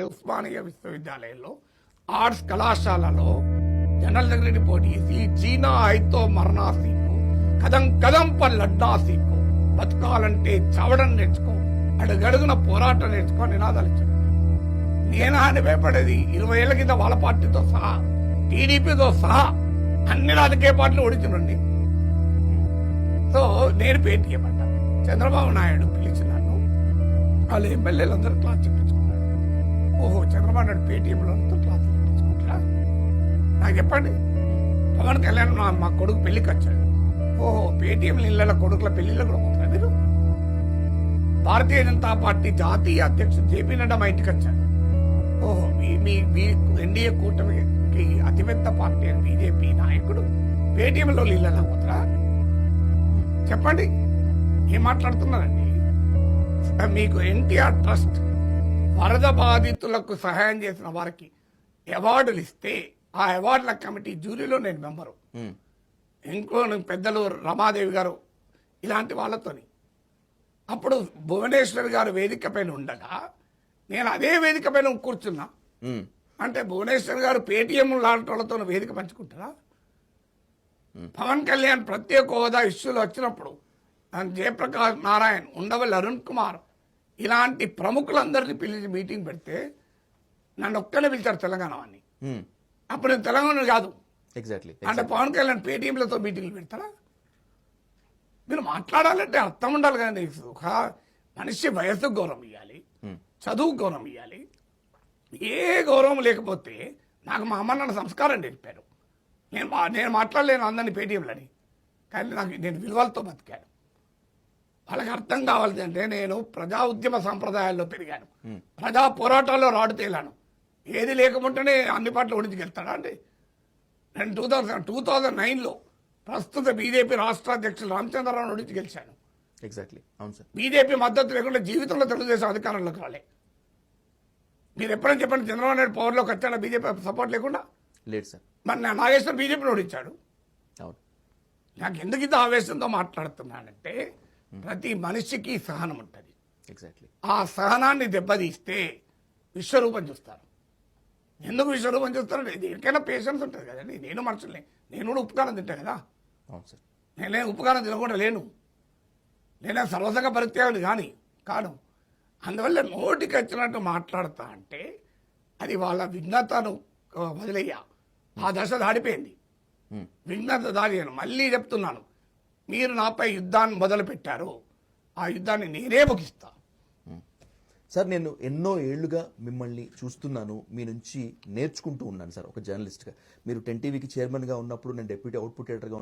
ఉస్మానియా విశ్వవిద్యాలయంలో ఆర్ట్స్ కళాశాలలో general secretary పోటీ చేసి జీనా అయితో మరణా సీకు కదం కదం పర్ లడ్డా సీకు బతకాలంటే చావడం నేర్చుకో అడుగడుగున పోరాటం నేర్చుకో నినాదాలు ఇచ్చాడు. నేను ఆయన భయపడేది 20 ఏళ్ల కింద వాళ్ళ పార్టీతో సహా టీడీపీతో సహా అన్ని రాజకీయ పార్టీలు ఓడించండి. సో నేను పేటీ చేయమంటా. చంద్రబాబు నాయుడు పిలిచి నన్ను వాళ్ళ ఎమ్మెల్యేలు అందరూ క్లాస్ చెప్పించుకున్నాడు. ఓహో, చంద్రబాబు నాయుడు పేటీఎంలో క్లాస్ చెప్పించుకుంటా నాకు చెప్పండి. పవన్ కళ్యాణ్ మా కొడుకు పెళ్లికి వచ్చాడు. ఓహో, పేటీఎం ఇళ్ళ కొడుకుల పెళ్లిలో కూడా పోతారా మీరు? భారతీయ జనతా పార్టీ జాతీయ అధ్యక్షుడు జేపీ నడ్డా మా ఇంటికి వచ్చాడు. ఓహో, మీ ఎన్డీఏ కూటమికి అతిపెద్ద పార్టీ బీజేపీ నాయకుడు పేటీఎంలో ఇళ్ళ పోతారా? చెప్పండి, ఏం మాట్లాడుతున్నారండి? మీకు ఎన్టీఆర్ ట్రస్ట్ వరద బాధితులకు సహాయం చేసిన వారికి అవార్డులు ఇస్తే ఆ అవార్డుల కమిటీ జ్యూరీలో నేను మెంబరు. ఇంకో పెద్దలు రమాదేవి గారు ఇలాంటి వాళ్ళతోని అప్పుడు భువనేశ్వర్ గారు వేదిక పైన ఉండగా నేను అదే వేదిక పైన కూర్చున్నా. అంటే భువనేశ్వర్ గారు పేటీఎం లాంటి వాళ్ళతో వేదిక పంచుకుంటారా? పవన్ కళ్యాణ్ ప్రత్యేక హోదా ఇష్యూలు వచ్చినప్పుడు జయప్రకాష్ నారాయణ్, ఉండవల్లి అరుణ్ కుమార్ ఇలాంటి ప్రముఖులందరినీ పిలిచి మీటింగ్ పెడితే నన్ను ఒక్కనే పిలిచారు తెలంగాణ అని. అప్పుడు నేను తెలంగాణ కాదు. ఎగ్జాక్ట్లీ. అంటే పవన్ కళ్యాణ్ పేటీఎంలతో మీటింగ్లు పెడతారా? మీరు మాట్లాడాలంటే అర్థం ఉండాలి కదండి. ఒక మనిషి వయస్సుకు గౌరవం ఇవ్వాలి, చదువుకు గౌరవం ఇవ్వాలి. ఏ గౌరవం లేకపోతే నాకు మా అమ్మ నాన్న సంస్కారం నేర్పారు. నేను మాట్లాడలేను అందరినీ పేటీఎంలని, కానీ నేను విలువలతో బతికాను. వాళ్ళకి అర్థం కావాలి అంటే నేను ప్రజా ఉద్యమ సంప్రదాయాల్లో పెరిగాను, ప్రజా పోరాటాల్లో రాడు తేలాను. ఏది లేకపోతేనే అన్ని పార్టీలు ఓడించుకెళ్తాడా అండి? నేను 2009లో ప్రస్తుత బీజేపీ రాష్ట్ర అధ్యక్షులు రామచంద్రరావు ఓడించి గెలిచాను. ఎగ్జాక్ట్లీ, అవును సార్. బీజేపీ మద్దతు లేకుండా జీవితంలో తెలుగుదేశం అధికారంలోకి రాలే. మీరు ఎప్పుడైనా చెప్పండి, చంద్రబాబు నాయుడు పవర్లోకి వచ్చాడా బీజేపీ సపోర్ట్ లేకుండా? లేదు సార్. మరి నాగేశ్వర్ బీజేపీని ఓడించాడు. అవును. నాకు ఎందుకు ఇంత ఆవేశంతో మాట్లాడుతున్నానంటే ప్రతి మనిషికి సహనం ఉంటుంది. ఎగ్జాక్ట్లీ. ఆ సహనాన్ని దెబ్బతీస్తే విశ్వరూపం చూస్తారు. ఎందుకు విశ్వరూపం చూస్తారు? దేనికైనా పేషెన్స్ ఉంటుంది కదండి. నేను మనుషులే, నేను కూడా ఉపకారం తింటా కదా. అవును సార్. నేనే ఉపకారం తినకుండా లేను. నేనే సర్వసంగ పరిత్యాగుని కానీ కాను. అందువల్ల నోటికి వచ్చినట్టు మాట్లాడతా అంటే అది వాళ్ళ విఘ్నతను వదిలేయ్యా. ఆ దశ దాడిపోయింది. విఘ్నత దాడియాను. మళ్ళీ చెప్తున్నాను, మీరు నాపై యుద్ధాన్ని మొదలు పెట్టారు, ఆ యుద్ధాన్ని నేనే ముగిస్తా. సార్, నేను ఎన్నో ఏళ్లుగా మిమ్మల్ని చూస్తున్నాను, మీ నుంచి నేర్చుకుంటూ ఉన్నాను సార్. ఒక జర్నలిస్ట్గా మీరు 10 టీవీకి చైర్మన్గా ఉన్నప్పుడు నేను డెప్యూటీ అవుట్పుట్ ఎడిటర్గా